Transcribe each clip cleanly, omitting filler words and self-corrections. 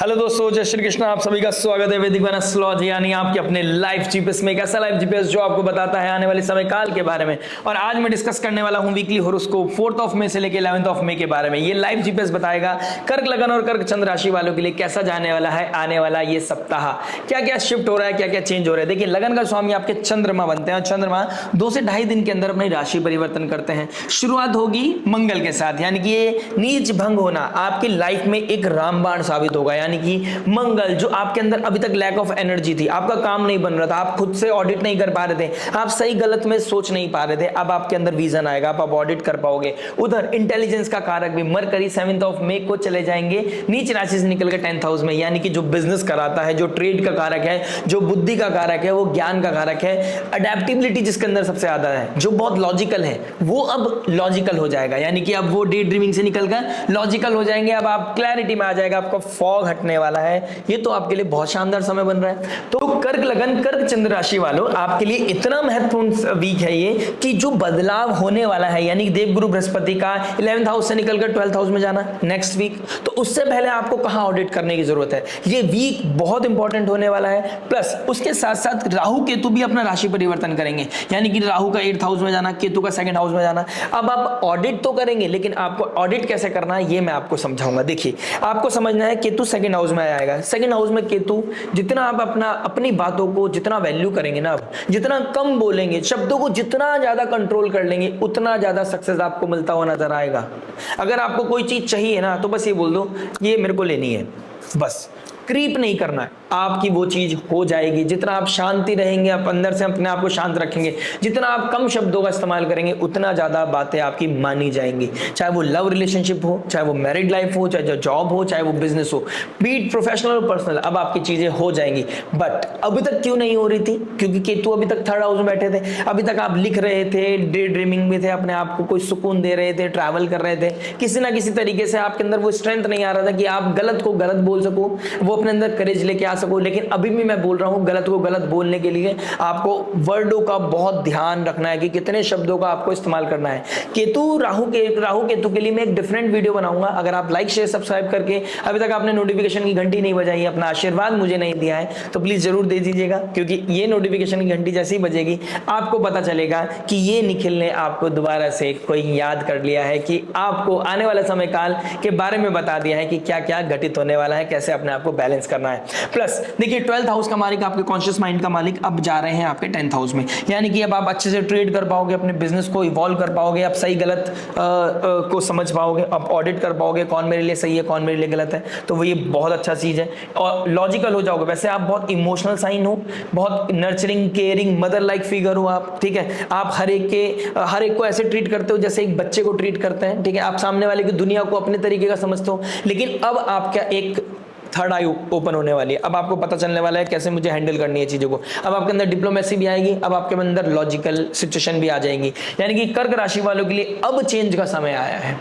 Hello दोस्तों, जय श्री कृष्ण। आप सभी का स्वागत है वैदिक वन एस्ट्रोलॉजी यानी आपके अपने लाइव जीपीएस में। एक ऐसा लाइव जीपीएस जो आपको बताता है आने वाले समय काल के बारे में। और आज मैं डिस्कस करने वाला हूं वीकली हॉरोस्कोप 4 मई से लेकर 11 मई के बारे में। ये लाइव जीपीएस बताएगा कर्क लगन और कर्क चंद्र राशि वालों के लिए कैसा जाने वाला है आने वाला ये सप्ताह, क्या क्या शिफ्ट हो रहा है, क्या क्या चेंज हो रहा है। देखिए, लगन का स्वामी आपके चंद्रमा बनते हैं और चंद्रमा 2 से 2.5 दिन के अंदर अपनी राशि परिवर्तन करते हैं। शुरुआत होगी मंगल के साथ, यानी कि ये नीच भंग होना आपकी लाइफ में एक रामबाण साबित होगा। यानी कि मंगल जो आपके अंदर अभी तक लैक ऑफ एनर्जी थी, आपका काम नहीं बन रहा था, आप खुद से ऑडिट नहीं कर पा रहे थे, आप सही गलत में सोच नहीं पा रहे थे, अब आपके अंदर विजन आएगा, आप ऑडिट कर पाओगे। उधर इंटेलिजेंस का कारक भी मरकरी 7 मई को चले जाएंगे नीच राशि से निकल के 10th हाउस में। यानी कि जो बिजनेस कराता है, जो ट्रेड का कारक है, जो बुद्धि का कारक है, वो ज्ञान का कारक है। अडेप्टिबिलिटी जिसके अंदर सबसे ज्यादा है, जो बहुत लॉजिकल है, वो अब लॉजिकल हो जाएगा। यानी कि अब वो डे ड्रीमिंग से निकलकर लॉजिकल हो जाएंगे। अब आप क्लैरिटी में आ जाएगा, आपका फॉग हटने वाला है। ये तो आपके लिए बहुत शानदार समय बन रहा है। तो कर्क लगन कर्क चंद्र राशि वालों, आपके लिए इतना महत्वपूर्ण वीक है ये कि जो बदलाव होने वाला है, यानी कि देवगुरु बृहस्पति का 11th हाउस से निकलकर 12th हाउस में जाना नेक्स्ट वीक, तो उससे पहले आपको कहां ऑडिट करने की जरूरत है। ये वीक बहुत इंपॉर्टेंट होने वाला है। प्लस उसके साथ साथ राहु केतु भी अपना राशि परिवर्तन करेंगे, यानी कि राहु का 8th हाउस में जाना, केतु का 2nd हाउस में जाना। अब आप ऑडिट तो करेंगे, लेकिन आपको ऑडिट कैसे करना है ये मैं आपको समझाऊंगा। देखिए, आपको समझना है केतु 2nd हाउस में आएगा। 2nd हाउस में केतु, जितना आप अपनी बातों को जितना वैल्यू करेंगे ना, जितना कम बोलेंगे, शब्दों को जितना ज्यादा कंट्रोल कर लेंगे, उतना ज्यादा सक्सेस आपको मिलता हुआ नजर आएगा। अगर आपको कोई चीज चाहिए ना, तो बस ये बोल दो ये मेरे को लेनी है, बस क्रीप नहीं करना है, आपकी वो चीज हो जाएगी। जितना आप शांति रहेंगे, आप अंदर से अपने आप को शांत रखेंगे, जितना आप कम शब्दों का इस्तेमाल करेंगे, उतना ज्यादा बातें आपकी मानी जाएंगी। चाहे वो लव रिलेशनशिप हो, चाहे वो मैरिड लाइफ हो, चाहे जॉब हो, चाहे वो बिजनेस हो, बीट प्रोफेशनल और पर्सनल, अब आपकी चीजें हो जाएंगी। बट अभी तक क्यों नहीं हो रही थी? क्योंकि केतु अभी तक 3rd हाउस में बैठे थे। अभी तक आप लिख रहे थे, डे ड्रीमिंग में थे, अपने आप को कोई सुकून दे रहे थे, ट्रैवल कर रहे थे, किसी ना किसी तरीके से आपके अंदर वो स्ट्रेंथ नहीं आ रहा था कि आप गलत को गलत बोल सको, वो अपने अंदर करेज लेके आ सको। लेकिन अभी भी मैं बोल रहा हूं, गलत को गलत बोलने के लिए आपको वर्डों का बहुत ध्यान रखना है कि कितने शब्दों का आपको इस्तेमाल करना है। केतु राहु केतु के लिए मैं एक डिफरेंट वीडियो बनाऊंगा। अगर आप लाइक शेयर सब्सक्राइब करके अभी तक आपने नोटिफिकेशन की घंटी नहीं बजाई, अपना आशीर्वाद मुझे नहीं दिया है, तो प्लीज जरूर दे दीजिएगा। क्योंकि ये नोटिफिकेशन की घंटी जैसे ही बजेगी, आपको पता चलेगा कि ये निखिल ने आपको दोबारा से कोई याद कर लिया है, कि आपको आने वाले समय काल के बारे में बता दिया है कि क्या क्या घटित होने वाला है, कैसे अपने आप को बैलेंस करना है। प्लस देखिए, 12th हाउस का मालिक, आपके कॉन्शियस माइंड का मालिक अब जा रहे हैं आपके 10th हाउस में। यानी कि अब आप अच्छे से ट्रेड कर पाओगे, अपने बिजनेस को इवॉल्व कर पाओगे, आप सही गलत को समझ पाओगे, आप ऑडिट कर पाओगे, कौन मेरे लिए सही है, कौन मेरे लिए गलत है। तो वो ये बहुत अच्छा चीज है और लॉजिकल हो जाओगे। वैसे आप बहुत इमोशनल साइन हो, बहुत nurturing, caring, mother like figure हो आप, ठीक है। आप हर एक को ऐसे ट्रीट करते हो जैसे एक बच्चे को ट्रीट करते हैं, ठीक है। आप सामने वाले की दुनिया को अपने तरीके का समझते हो। लेकिन अब आपका एक 3rd आई ओपन होने वाली है। अब आपको पता चलने वाला है कैसे मुझे हैंडल करनी है चीजों को। अब आपके अंदर डिप्लोमेसी भी आएगी, अब आपके अंदर लॉजिकल सिचुएशन भी आ जाएंगी। यानी कि कर्क राशि वालों के लिए अब चेंज का समय आया है।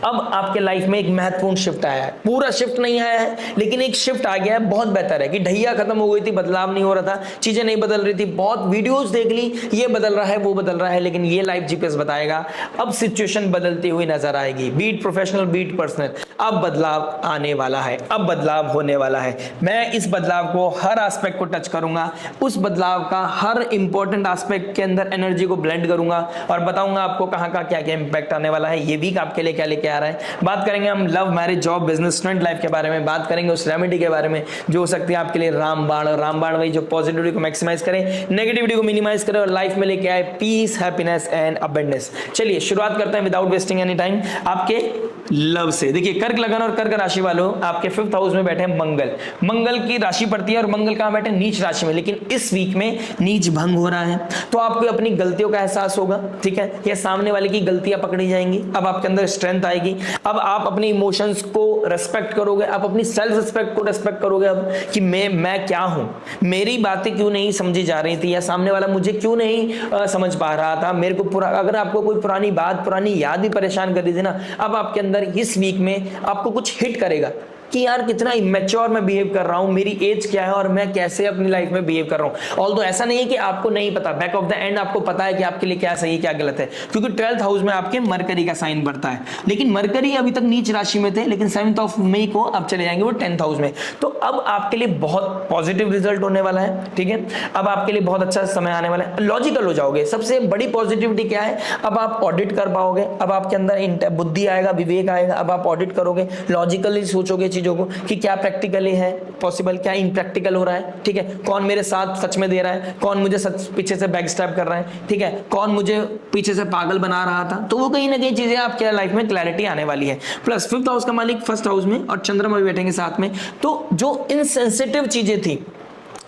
अब आपके लाइफ में एक महत्वपूर्ण शिफ्ट आया है। पूरा शिफ्ट नहीं आया है, लेकिन एक शिफ्ट आ गया है। बहुत बेहतर है कि ढैया खत्म हो गई थी, बदलाव नहीं हो रहा था, चीजें नहीं बदल रही थी, बहुत वीडियोस देख ली, ये बदल रहा है, वो बदल रहा है, लेकिन ये लाइव जीपीएस बताएगा अब सिचुएशन बदलती हुई नजर आएगी। बीट प्रोफेशनल, बीट पर्सनल, अब बदलाव आने वाला है, अब बदलाव होने वाला है। मैं इस बदलाव को हर एस्पेक्ट को टच करूंगा, उस बदलाव का हर इंपॉर्टेंट एस्पेक्ट के अंदर एनर्जी को ब्लेंड करूंगा और बताऊंगा आपको कहां का क्या क्या इंपैक्ट आने वाला है। ये वीक आपके लिए क्या लेके आ रहा है। बात करेंगे हम love, marriage, job, business, student life के बारे में, बात करेंगे उस रेमेडी के बारे में जो हो सकती है आपके लिए रामबाण। और रामबाण वही जो पॉजिटिविटी को मैक्सिमाइज करे, नेगेटिविटी को मिनिमाइज करे और लाइफ में लेके आए पीस, हैप्पीनेस एंड अबंडेंस। चलिए शुरुआत करते हैं विदाउट वेस्टिंग एनी टाइम आपके लव से। देखिए, कर्क लगन और कर्क राशि वालों, आपके 5th हाउस में बैठे हैं मंगल की राशि पड़ती है और मंगल कहां बैठे? नीच राशि में। लेकिन इस वीक में नीच भंग हो रहा है, तो आपको अपनी गलतियों का एहसास होगा, ठीक है। ये सामने वाले की गलतियां पकड़ी जाएंगी, अब आपके अंदर स्ट्रेंथ आएगी, अब आप अपने इमोशंस को रेस्पेक्ट करोगे, आप अपनी सेल्फ रिस्पेक्ट को रेस्पेक्ट करोगे। अब कि मैं क्या हूं, मेरी बातें क्यों नहीं समझी जा रही थी, या सामने वाला मुझे क्यों नहीं समझ पा रहा था, मेरे को अगर आपको कोई पुरानी बात, पुरानी याद भी परेशान कर रही थी ना, अब आपके अंदर इस वीक में आपको कुछ हिट करेगा। कि यार कितना इमेच्योर मैं बिहेव कर रहा हूं, मेरी एज क्या है और मैं कैसे अपनी लाइफ में बिहेव कर रहा हूं। ऑल्दो ऐसा नहीं है कि आपको नहीं पता, बैक ऑफ द एंड आपको पता है कि आपके लिए क्या सही है क्या गलत है, क्योंकि 12th हाउस में आपके मरकरी का साइन बढ़ता है। लेकिन मरकरी अभी तक नीच राशि में थे, लेकिन 7th ऑफ मई को अब चले जाएंगे वो 10th हाउस में। तो अब आपके लिए बहुत पॉजिटिव रिजल्ट होने वाला है, ठीक है। अब आपके लिए बहुत अच्छा समय आने वाला है, लॉजिकल हो जाओगे। सबसे बड़ी पॉजिटिविटी क्या है, अब आप ऑडिट कर पाओगे, अब आपके अंदर बुद्धि आएगा, विवेक आएगा। अब आप ऑडिट करोगे, लॉजिकली सोचोगे चीजों को कि क्या प्रैक्टिकली है पॉसिबल, क्या इनप्रैक्टिकल हो रहा है, ठीक है। कौन मेरे साथ सच में दे रहा है, कौन मुझे सच पीछे से बैक स्टैब कर रहा है, ठीक है, कौन मुझे पीछे से पागल बना रहा था। तो वो कहीं ना कहीं चीजें आपके लाइफ में क्लैरिटी आने वाली है। प्लस 5th हाउस का मालिक 1st हाउस में और चंद्रमा भी बैठेंगे साथ में, तो जो इनसेंसिटिव चीजें थी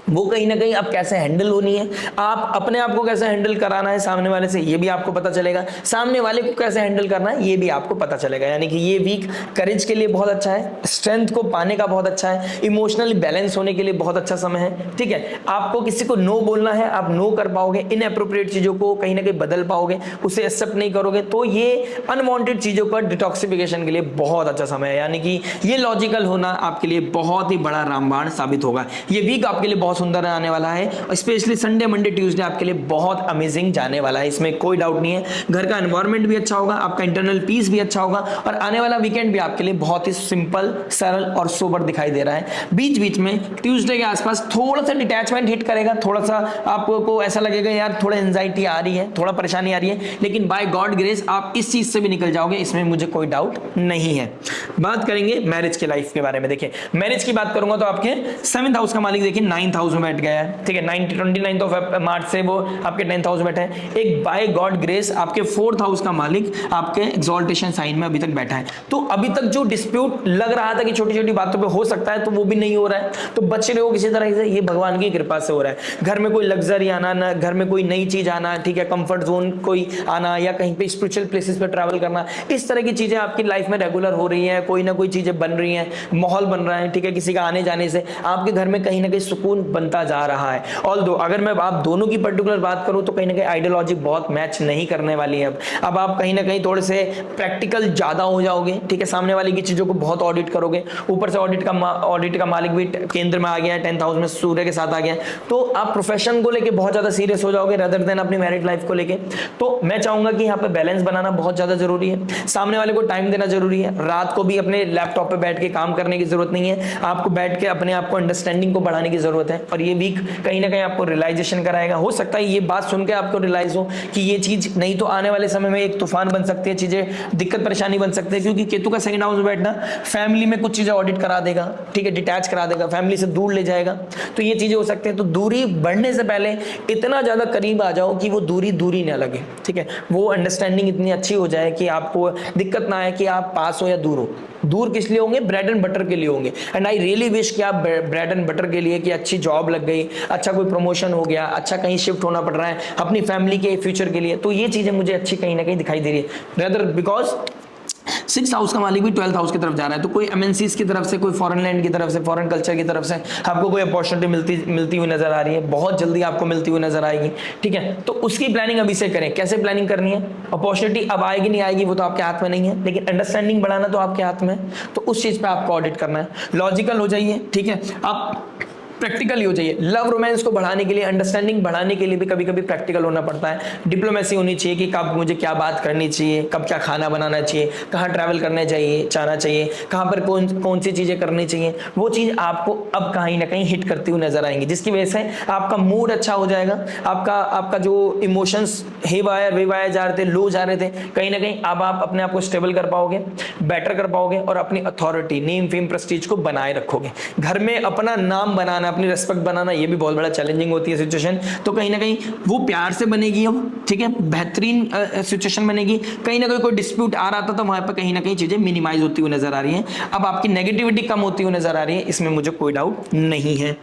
वो कहीं ना कहीं अब कैसे हैंडल होनी है, आप अपने आप को कैसे हैंडल कराना है सामने वाले से, ये भी आपको पता चलेगा। सामने वाले को कैसे हैंडल करना है ये भी आपको पता चलेगा। यानी कि ये वीक करेज के लिए बहुत अच्छा है, स्ट्रेंथ को पाने का बहुत अच्छा है, इमोशनली बैलेंस होने के लिए बहुत अच्छा समय है, ठीक है। आपको किसी को नो बोलना है, आप नो कर पाओगे, इनएप्रोप्रिएट चीजों को कहीं ना कहीं बदल पाओगे, उसे एक्सेप्ट नहीं करोगे। तो ये अनवांटेड चीजों का डिटॉक्सिफिकेशन के लिए बहुत अच्छा समय है। यानी कि ये लॉजिकल होना आपके लिए बहुत ही बड़ा रामबाण साबित होगा। ये वीक आपके लिए बहुत सुंदर आने वाला है, स्पेशली संडे मंडे ट्यूसडे आपके लिए बहुत अमेजिंग जाने वाला है, इसमें कोई डाउट नहीं है। घर का एनवायरनमेंट भी अच्छा होगा, आपका इंटरनल पीस भी अच्छा होगा, और आने वाला वीकेंड भी आपके लिए बहुत ही सिंपल, सरल और सोबर दिखाई दे रहा है। बीच बीच में ट्यूसडे के आसपास थोड़ा सा डिटैचमेंट हिट करेगा, थोड़ा सा आपको ऐसा लगेगा यार थोड़ा एंजाइटी आ रही है, थोड़ा परेशानी आ रही है, लेकिन बाय गॉड ग्रेस आप इस चीज से भी निकल जाओगे, इसमें मुझे कोई डाउट नहीं है। बात करेंगे मैरिज के लाइफ के बारे में। देखिए मैरिज की बात करूंगा तो आपके 7th हाउस का मालिक देखिए 9th हाउस में बैठ गया है, ठीक है। 29 ऑफ मार्च से वो आपके 10th हाउस में बैठा है। एक बाय गॉड ग्रेस आपके 4th हाउस का मालिक आपके एक्सॉल्टेशन साइन में अभी तक बैठा है। तो अभी तक जो डिस्प्यूट लग रहा था कि छोटी छोटी बातों पे हो सकता है, तो वो भी नहीं हो रहा है, तो बच रहे हो किसी तरह से, ये भगवान की कृपा से हो रहा है। घर में कोई लग्जरी आना, ना घर में कोई नई चीज आना, ठीक है, कंफर्ट जोन कोई आना, या कहीं पे स्पिरिचुअल प्लेसेस पे ट्रैवल करना, इस तरह की चीजें आपकी लाइफ में रेगुलर हो रही है। कोई ना कोई चीजें बन रही हैं, माहौल बन रहा है, ठीक है। किसी का आने जाने से आपके घर में कहीं ना कहीं सुकून बनता जा रहा है। ऑल्दो अगर मैं आप दोनों की पर्टिकुलर बात करूं तो कहीं ना कहीं आइडियोलॉजी बहुत मैच नहीं करने वाली है। अब आप कहीं ना कहीं थोड़े से प्रैक्टिकल ज्यादा हो जाओगे, ठीक है। सामने वाले की चीजों को बहुत ऑडिट करोगे, ऊपर से ऑडिट का मालिक भी केंद्र में आ गया है, 10th हाउस में सूर्य के साथ आ गया है। तो आप प्रोफेशन को लेके बहुत ज्यादा सीरियस हो जाओगे रदर देन अपनी मैरिड लाइफ को लेके। तो मैं चाहूंगा कि यहाँ पे बैलेंस बनाना बहुत ज्यादा जरूरी है, सामने वाले को टाइम देना जरूरी है। रात को भी अपने लैपटॉप पे बैठ के काम करने की जरूरत नहीं है, आपको बैठ के अपने आप को अंडरस्टैंडिंग को बढ़ाने की जरूरत है। और ये वीक कहीं ना कहीं आपको रियलाइजेशन कराएगा। हो सकता है ये बात सुन के आपको रियलाइज हो कि ये चीज नहीं तो आने वाले समय में एक तूफान बन सकती है, चीजें दिक्कत परेशानी बन सकती है, क्योंकि केतु का 2nd हाउस में बैठना फैमिली में कुछ चीजें ऑडिट करा देगा, ठीक है, डिटैच करा देगा, फैमिली से दूर ले जाएगा। तो ये चीजें हो सकती है। तो दूरी बढ़ने से पहले इतना ज्यादा करीब आ जाओ कि वो दूरी दूरी ना लगे, ठीक है। वो अंडरस्टैंडिंग इतनी अच्छी हो जाए कि आपको दिक्कत ना आए कि आप पास हो या दूर हो। दूर किस लिए होंगे? ब्रेड एंड बटर के लिए होंगे। एंड आई रियली विश कि आप ब्रेड एंड बटर के लिए, कि अच्छी जॉब लग गई, अच्छा कोई प्रमोशन हो गया, अच्छा कहीं शिफ्ट होना पड़ रहा है अपनी फैमिली के फ्यूचर के लिए, तो ये चीजें मुझे अच्छी कहीं ना कहीं दिखाई दे रही है। रेदर बिकॉज 6th हाउस का मालिक भी 12th हाउस की तरफ जा रहा है, तो कोई एमएनसीज की तरफ से, कोई फॉरेन लैंड की तरफ से, फॉरेन कल्चर की तरफ से आपको कोई अपॉर्चुनिटी मिलती हुई नजर आ रही है, बहुत जल्दी आपको मिलती हुई नजर आएगी, ठीक है। तो उसकी प्लानिंग अभी से करें। कैसे प्लानिंग करनी है? अपॉर्चुनिटी अब आएगी नहीं आएगी वो तो आपके हाथ में नहीं है, लेकिन अंडरस्टैंडिंग बढ़ाना तो आपके हाथ में है। तो उस चीज पे आपको ऑडिट करना है, लॉजिकल हो जाइए, ठीक है, आप प्रैक्टिकली हो जाइए। लव रोमांस को बढ़ाने के लिए, अंडरस्टैंडिंग बढ़ाने के लिए भी कभी कभी प्रैक्टिकल होना पड़ता है। डिप्लोमेसी होनी चाहिए कि कब मुझे क्या बात करनी चाहिए, कब क्या खाना बनाना चाहिए, कहाँ ट्रैवल करना चाहिए, जाना चाहिए, कहाँ पर कौन सी चीजें करनी चाहिए। वो चीज आपको अब कहीं ना कहीं हिट करती हुई नजर आएंगी, जिसकी वजह से आपका मूड अच्छा हो जाएगा। आपका जो इमोशंस हेवायर जा रहे थे, लो जा रहे थे, कहीं ना कहीं अब आप अपने आप को स्टेबल कर पाओगे, बेटर कर पाओगे, और अपनी अथॉरिटी, नेम फेम प्रेस्टीज को बनाए रखोगे। घर में अपना नाम बनाना, अपनी रेस्पेक्ट बनाना, ये भी बहुत बड़ा चैलेंजिंग होती है सिचुएशन। तो कहीं ना कहीं वो प्यार से बनेगी अब, ठीक है, बेहतरीन सिचुएशन बनेगी। कहीं ना कहीं कोई डिस्प्यूट आ रहा था तो वहां पर कहीं ना कहीं चीजें मिनिमाइज होती हुई नजर आ रही हैं। अब आपकी नेगेटिविटी कम होती हुई नजर आ रही है, इसमें मुझे कोई डाउट नहीं है।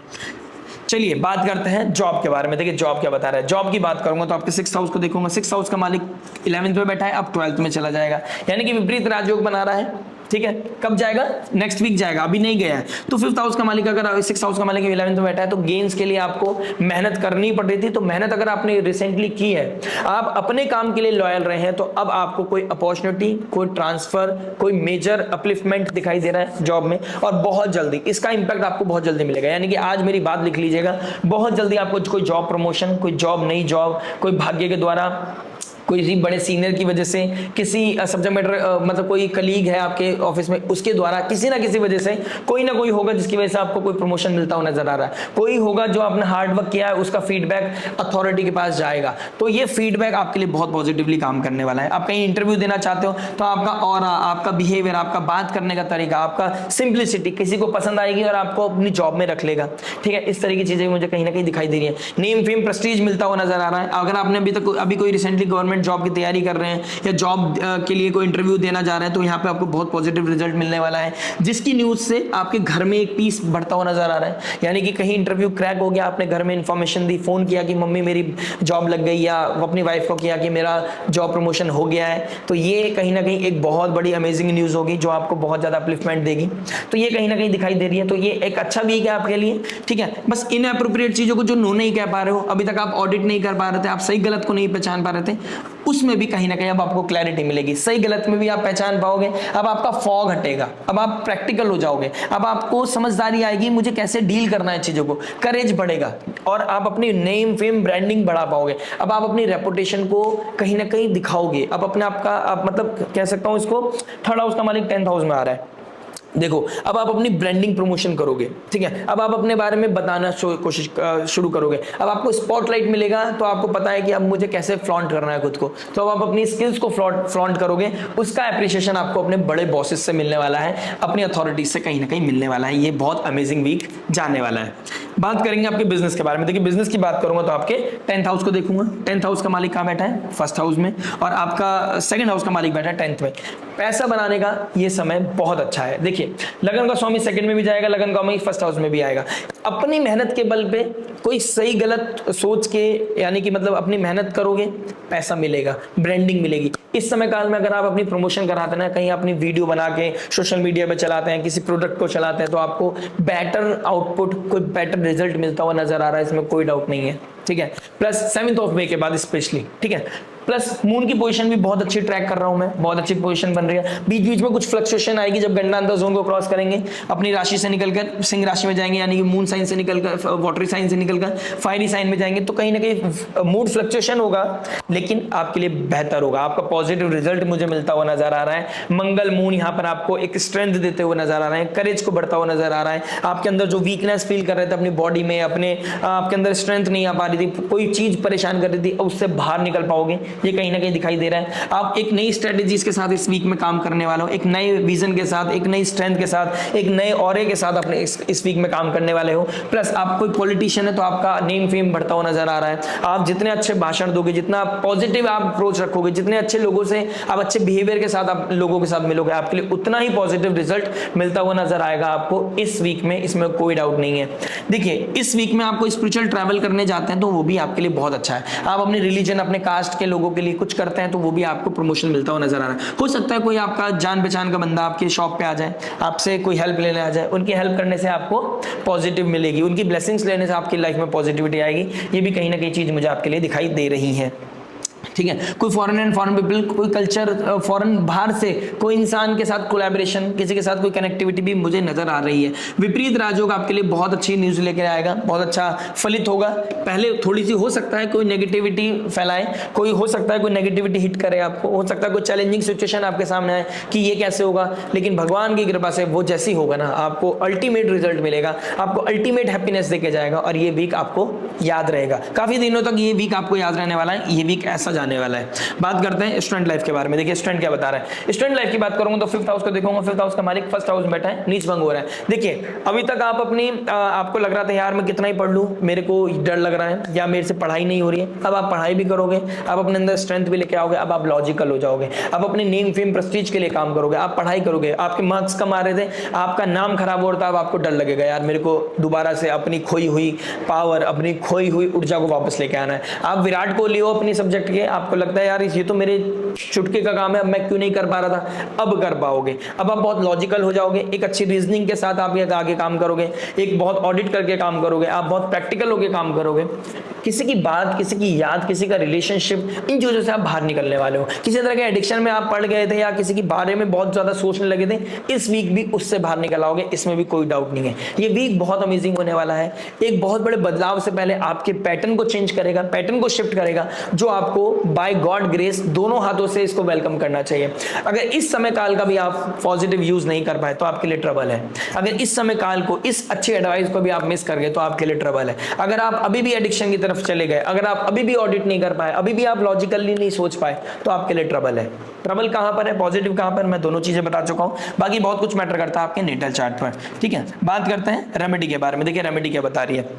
चलिए बात करते हैं जॉब के बारे में। देखिए जॉब क्या बता रहा है। जॉब की बात करूंगा तो आपके 6th हाउस को देखूंगा। 6th हाउस का मालिक 11th में बैठा है, अब 12th में चला जाएगा, यानी कि विपरीत राजयोग बना रहा है। ठीक है, कब जाएगा? नेक्स्ट वीक जाएगा, अभी नहीं गया है। तो 5th हाउस का मालिक अगर 6th हाउस का मालिक 11th में बैठा है तो गेन्स के लिए आपको मेहनत करनी पड़ रही थी, तो मेहनत अगर आपने रिसेंटली की है, आप अपने काम के लिए लॉयल रहे हैं, तो अब आपको कोई अपॉर्चुनिटी, कोई ट्रांसफर, कोई मेजर अपलिफ्टमेंट दिखाई दे रहा है जॉब में, और बहुत जल्दी इसका इंपैक्ट आपको बहुत जल्दी मिलेगा। यानी कि आज मेरी बात लिख लीजिएगा, बहुत जल्दी आपको कोई जॉब प्रमोशन, कोई जॉब, नई जॉब, कोई भाग्य के द्वारा, कोई बड़े सीनियर की वजह से, किसी सब्जेक्ट मैटर मतलब कोई कलीग है आपके ऑफिस में, उसके द्वारा किसी ना किसी वजह से कोई ना कोई होगा जिसकी वजह से आपको कोई प्रमोशन मिलता हुआ नजर आ रहा है। कोई होगा जो आपने हार्ड वर्क किया है, उसका फीडबैक अथॉरिटी के पास जाएगा, तो ये फीडबैक आपके लिए बहुत पॉजिटिवली काम करने वाला है। आप कहीं इंटरव्यू देना चाहते हो तो आपका ऑरा, आपका बिहेवियर, आपका बात करने का तरीका, आपका सिंप्लिसिटी किसी को पसंद आएगी और आपको अपनी जॉब में रख लेगा। ठीक है, इस तरह की चीजें मुझे कहीं ना कहीं दिखाई दे रही है। नेम फेम प्रेस्टीज मिलता हुआ नजर आ रहा है। अगर आपने अभी कोई रिसेंटली गवर्नमेंट जॉब की तैयारी कर रहे हैं या जॉब के लिए कोई इंटरव्यू देना जा रहे हैं, तो यहाँ पे आपको बहुत पॉजिटिव रिजल्ट मिलने वाला है, जिसकी न्यूज से आपके घर में एक पीस बढ़ता हुआ नजर आ रहा है। यानी कि कहीं इंटरव्यू क्रैक हो गया, आपने घर में इंफॉर्मेशन दी, फोन किया कि मम्मी मेरी जॉब लग गई, या अपनी वाइफ को किया कि मेरा जॉब प्रमोशन हो गया है, तो ये कहीं ना कहीं एक बहुत बड़ी अमेजिंग न्यूज होगी जो आपको बहुत ज्यादा अपलिफ्टमेंट देगी। तो ये कहीं ना कहीं दिखाई दे रही है, तो ये एक अच्छा वीक है आपके लिए। ठीक है, बस इनएप्रोप्रिएट चीजों को जो नो नहीं कह पा रहे हो, अभी तक आप ऑडिट नहीं कर पा रहे थे, आप सही गलत को नहीं पहचान पा रहे थे, उसमें भी कहीं ना कहीं अब आपको क्लैरिटी मिलेगी। सही गलत में भी आप पहचान पाओगे, अब आपका फॉग हटेगा, अब आप प्रैक्टिकल हो जाओगे, अब आपको समझदारी आएगी मुझे कैसे डील करना है चीजों को, करेज बढ़ेगा, और आप अपनी नेम फेम ब्रांडिंग बढ़ा पाओगे। अब आप अपनी रेपुटेशन को कहीं ना कहीं दिखाओगे। अब अपने आप का, आप मतलब कह सकता हूं इसको, 3rd हाउस का मालिक 10th हाउस में आ रहा है। देखो, अब आप अपनी ब्रांडिंग प्रमोशन करोगे। ठीक है, अब आप अपने बारे में बताना कोशिश शुरू करोगे। अब आपको स्पॉटलाइट मिलेगा, तो आपको पता है कि अब मुझे कैसे फ्लॉन्ट करना है खुद को, तो अब आप अपनी स्किल्स को फ्लॉन्ट करोगे। उसका एप्रिसिएशन आपको अपने बड़े बॉसेस से मिलने वाला है, अपनी अथॉरिटी से कहीं ना कहीं मिलने वाला है। ये बहुत अमेजिंग वीक जाने वाला है। बात करेंगे आपके बिजनेस के बारे में। देखिए, बिजनेस की बात करूंगा तो आपके 10th हाउस को देखूंगा। 10th हाउस का मालिक कहाँ बैठा है? 1st हाउस में, और आपका 2nd हाउस का मालिक बैठा है 10th में। पैसा बनाने का ये समय बहुत अच्छा है। देखिए, लगन का स्वामी 2nd में भी जाएगा, लगन का स्वामी 1st हाउस में भी आएगा। अपनी मेहनत के बल पे कोई सही गलत सोच के, यानी कि मतलब अपनी मेहनत करोगे, पैसा मिलेगा, ब्रांडिंग मिलेगी। इस समय काल में अगर आप अपनी प्रमोशन कराते हैं ना, कहीं अपनी वीडियो बना के सोशल मीडिया पे चलाते हैं, किसी प्रोडक्ट को चलाते हैं, तो आपको बेटर आउटपुट, कोई बेटर रिजल्ट मिलता हुआ नजर आ रहा है, इसमें कोई डाउट नहीं है। ठीक है, प्लस 7th ऑफ मई के बाद स्पेशली, ठीक है, प्लस मून की पोजीशन भी बहुत अच्छी ट्रैक कर रहा हूं मैं, बहुत अच्छी पोजीशन बन रही है। बीच बीच में कुछ फ्लक्चुएशन आएगी जब गंडा जोन को क्रॉस करेंगे, अपनी राशि से निकलकर सिंह राशि में जाएंगे, यानी कि मून साइन से निकलकर, वाटरी साइन से निकलकर फायरी साइन में जाएंगे, तो कहीं ना कहीं मूड फ्लक्चुएशन होगा, लेकिन आपके लिए बेहतर होगा। आपका पॉजिटिव रिजल्ट मुझे मिलता हुआ नजर आ रहा है। मंगल मून यहाँ पर आपको एक स्ट्रेंथ देते हुए नजर आ रहे हैं, करेज को बढ़ता हुआ नजर आ रहा है। आपके अंदर जो वीकनेस फील कर रहे थे अपनी बॉडी में, अपने आपके अंदर स्ट्रेंथ नहीं आ पा रही थी, कोई चीज परेशान कर रही थी, उससे बाहर निकल पाओगे, ये कहीं ना कहीं दिखाई दे रहा है। आप एक नई स्ट्रेटेजीज के साथ इस वीक में काम करने वाले हो, एक नए विजन के साथ, एक नई स्ट्रेंथ के साथ, एक नए ऑरे के साथ अपने इस वीक में काम करने वाले हो। प्लस आप कोई पॉलिटिशियन है तो आपका नेम फेम बढ़ता हुआ नजर आ रहा है। आप जितने अच्छे भाषण दोगे, जितना पॉजिटिव आप अप्रोच रखोगे, जितने अच्छे लोगों से आप अच्छे बिहेवियर के साथ आप लोगों के साथ मिलोगे, आपके लिए उतना ही पॉजिटिव रिजल्ट मिलता हुआ नजर आएगा आपको इस वीक में, इसमें कोई डाउट नहीं है। देखिए, इस वीक में आपको स्पिरिचुअल ट्रैवल करने जाते हैं तो वो भी आपके लिए बहुत अच्छा है। आप अपने रिलीजन, अपने कास्ट के लोगों के लिए कुछ करते हैं तो वो भी आपको प्रमोशन मिलता हुआ नजर आ रहा है। हो सकता है कोई आपका जान पहचान का बंदा आपके शॉप पे आ जाए, आपसे कोई हेल्प लेने आ जाए, उनकी हेल्प करने से आपको पॉजिटिव मिलेगी, उनकी ब्लेसिंग्स लेने से आपकी लाइफ में पॉजिटिविटी आएगी। ये भी कहीं ना कहीं चीज मुझे आपके लिए दिखाई दे रही है। ठीक है, कोई फॉरेन एंड फॉरेन पीपल, कोई कल्चर, फॉरेन बाहर से कोई इंसान के साथ कोलैबोरेशन, किसी के साथ कोई कनेक्टिविटी भी मुझे नजर आ रही है। विपरीत राजयोग आपके लिए बहुत अच्छी न्यूज लेकर आएगा, बहुत अच्छा फलित होगा। पहले थोड़ी सी हो सकता है कोई नेगेटिविटी फैलाए, कोई हो सकता है कोई नेगेटिविटी हिट करे आपको, हो सकता है कोई चैलेंजिंग सिचुएशन आपके सामने आए कि ये कैसे होगा, लेकिन भगवान की कृपा से वो जैसी होगा ना, आपको अल्टीमेट रिजल्ट मिलेगा, आपको अल्टीमेट हैप्पीनेस देके जाएगा, और ये वीक आपको याद रहेगा। काफी दिनों तक ये वीक आपको याद रहने वाला है, ये वीक ऐसा जाने वाला है। बात करते हैं स्टूडेंट लाइफ के बारे में। देखिए, स्टूडेंट क्या बता रहा है। स्टूडेंट लाइफ की बात करूंगा तो 5th हाउस को देखूंगा, 5th हाउस का मालिक 1st हाउस में बैठा है, नीच भंग हो रहा है। देखिए, अभी तक आप अपनी आपको लग रहा था यार मैं कितना ही पढ़ लूं, मेरे को डर लग रहा है, या मेरे से पढ़ाई नहीं हो रही है। अब आप पढ़ाई भी करोगे, आप अपने अंदर स्ट्रेंथ भी लेके आओगे, अब आप लॉजिकल हो जाओगे, अब अपने नेम फेम प्रेस्टीज के लिए काम करोगे, आप पढ़ाई करोगे। आपके मार्क्स कम आ रहे थे, आपका नाम खराब हो रहा था, अब आपको डर लगेगा यार मेरे को दोबारा से अपनी खोई हुई पावर, अपनी खोई हुई ऊर्जा को वापस लेके आना है। आप विराट कोहली हो अपनी सब्जेक्ट के, आपको लगता है यार ये तो मेरे चुटकी का काम है, अब मैं क्यों नहीं कर पा रहा था, अब कर पाओगे। अब आप बहुत लॉजिकल हो जाओगे, एक अच्छी रीजनिंग के साथ आप आगे काम करोगे, एक बहुत ऑडिट करके काम करोगे, आप बहुत प्रैक्टिकल होकर काम करोगे। किसी की बात, किसी की याद, किसी का रिलेशनशिप, इन चीजों से आप बाहर निकलने वाले हो। किसी तरह के एडिक्शन में आप पड़ गए थे या किसी के बारे में बहुत ज्यादा सोचने लगे थे, इस वीक भी उससे बाहर निकल आओगे, इसमें भी कोई डाउट नहीं है। ये वीक बहुत अमेजिंग होने वाला है। एक बहुत बड़े बदलाव से पहले आपके पैटर्न को चेंज करेगा, पैटर्न को शिफ्ट करेगा, जो आपको बाय गॉड ग्रेस दोनों हाथों से इसको वेलकम करना चाहिए। अगर इस समय काल का भी आप पॉजिटिव यूज नहीं कर पाए तो आपके लिए ट्रबल है। अगर इस समय काल को, इस अच्छी एडवाइस को भी आप मिस कर गए तो आपके लिए ट्रबल है। अगर आप अभी भी एडिक्शन की तरफ चले गए, अगर आप अभी भी ऑडिट नहीं कर पाए, अभी भी आप लॉजिकली नहीं सोच पाए, तो आपके लिए ट्रबल है। ट्रबल कहां पर है, पॉजिटिव कहां पर, मैं दोनों चीजें बता चुका हूं। बाकी बहुत कुछ मैटर करता है आपके नेटल चार्ट पर। ठीक है, बात करते हैं रेमेडी के बारे में। देखिए रेमेडी क्या बता रही है।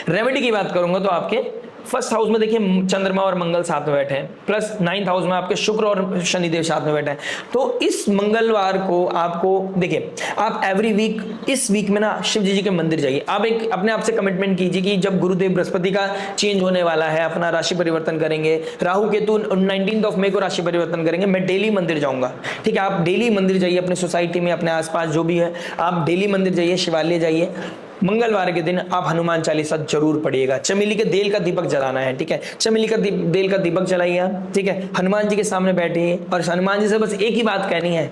रेमेडी की बात करूंगा तो आपके फर्स्ट हाउस में देखिए चंद्रमा और मंगल साथ में बैठे हैं, प्लस 9th हाउस में आपके शुक्र और शनिदेव साथ में बैठे हैं। तो इस मंगलवार को आपको देखिए, आप एवरी वीक, इस वीक में ना शिव जी के मंदिर जाइए। आप एक अपने आप से कमिटमेंट कीजिए कि जब गुरुदेव बृहस्पति का चेंज होने वाला है, अपना राशि परिवर्तन करेंगे, राहु केतु 19 मई को राशि परिवर्तन करेंगे, मैं डेली मंदिर जाऊंगा। ठीक है, आप डेली मंदिर जाइए, अपने सोसाइटी में, अपने आसपास जो भी है, आप डेली मंदिर जाइए, शिवालय जाइए। मंगलवार के दिन आप हनुमान चालीसा जरूर पढ़िएगा। चमेली के देल का दीपक जलाना है। ठीक है, चमेली का देल का दीपक जलाइए आप। ठीक है, हनुमान जी के सामने बैठिए और हनुमान जी से बस एक ही बात कहनी है,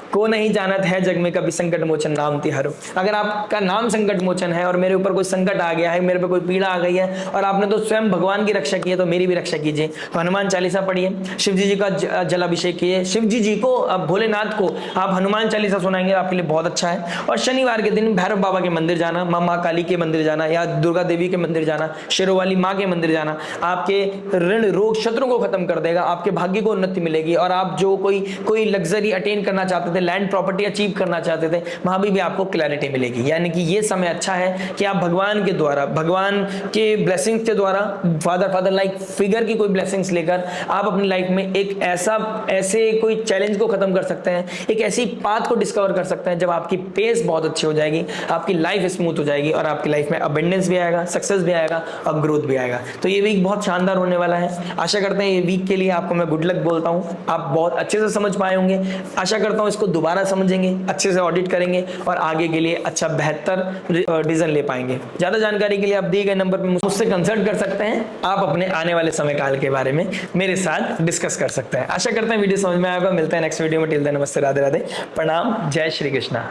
को नहीं जानत है जग में कभी संकट मोचन नाम तिहारो। अगर आपका नाम संकट मोचन है और मेरे ऊपर कोई संकट आ गया है, मेरे पे कोई पीड़ा आ गई है और आपने तो स्वयं भगवान की रक्षा की है, तो मेरी भी रक्षा कीजिए। तो हनुमान चालीसा पढ़िए, शिव जी का जलाभिषेक कीजिए, शिव जी को, भोलेनाथ को आप हनुमान चालीसा सुनाएंगे, आपके लिए बहुत अच्छा है। और शनिवार के दिन भैरव बाबा के मंदिर जाना, माँ काली के मंदिर जाना या दुर्गा देवी के मंदिर जाना, शेरों वाली माँ के मंदिर जाना, आपके ऋण रोग शत्रु को खत्म कर देगा, आपके भाग्य को उन्नति मिलेगी। और आप जो कोई लग्जरी अटेन करना चाहते थे, लैंड प्रॉपर्टी अचीव करना चाहते थे, वहां भी आपको क्लैरिटी मिलेगी। यानी कि ये समय अच्छा है कि आप भगवान के द्वारा, भगवान के ब्लेसिंग्स के द्वारा, फादर लाइक फिगर की कोई ब्लेसिंग्स लेकर आप अपनी लाइफ में एक ऐसे कोई चैलेंज को खत्म कर सकते हैं, एक ऐसी पाथ को डिस्कवर कर सकते हैं जब आपकी पेस बहुत अच्छी हो जाएगी, आपकी लाइफ स्मूथ हो जाएगी और आपकी लाइफ में अबंडेंस भी आएगा, सक्सेस भी आएगा और ग्रोथ भी आएगा। तो ये वीक बहुत शानदार होने वाला है। आशा करते हैं ये वीक के लिए आपको मैं गुड लक बोलता हूं, आप बहुत अच्छे से समझ पाए होंगे। आशा करता हूं इसको दोबारा समझेंगे, अच्छे से ऑडिट करेंगे और आगे के लिए अच्छा बेहतर डिसीजन ले पाएंगे। ज्यादा जानकारी के लिए आप दिए गए नंबर पर मुझसे कंसल्ट कर सकते हैं। आप अपने आने वाले समय काल के बारे में मेरे साथ डिस्कस कर सकते हैं। आशा करते हैं वीडियो समझ में आएगा। मिलते हैं नेक्स्ट वीडियो में। टिल देन नमस्ते, राधे राधे, प्रणाम, जय श्री कृष्णा।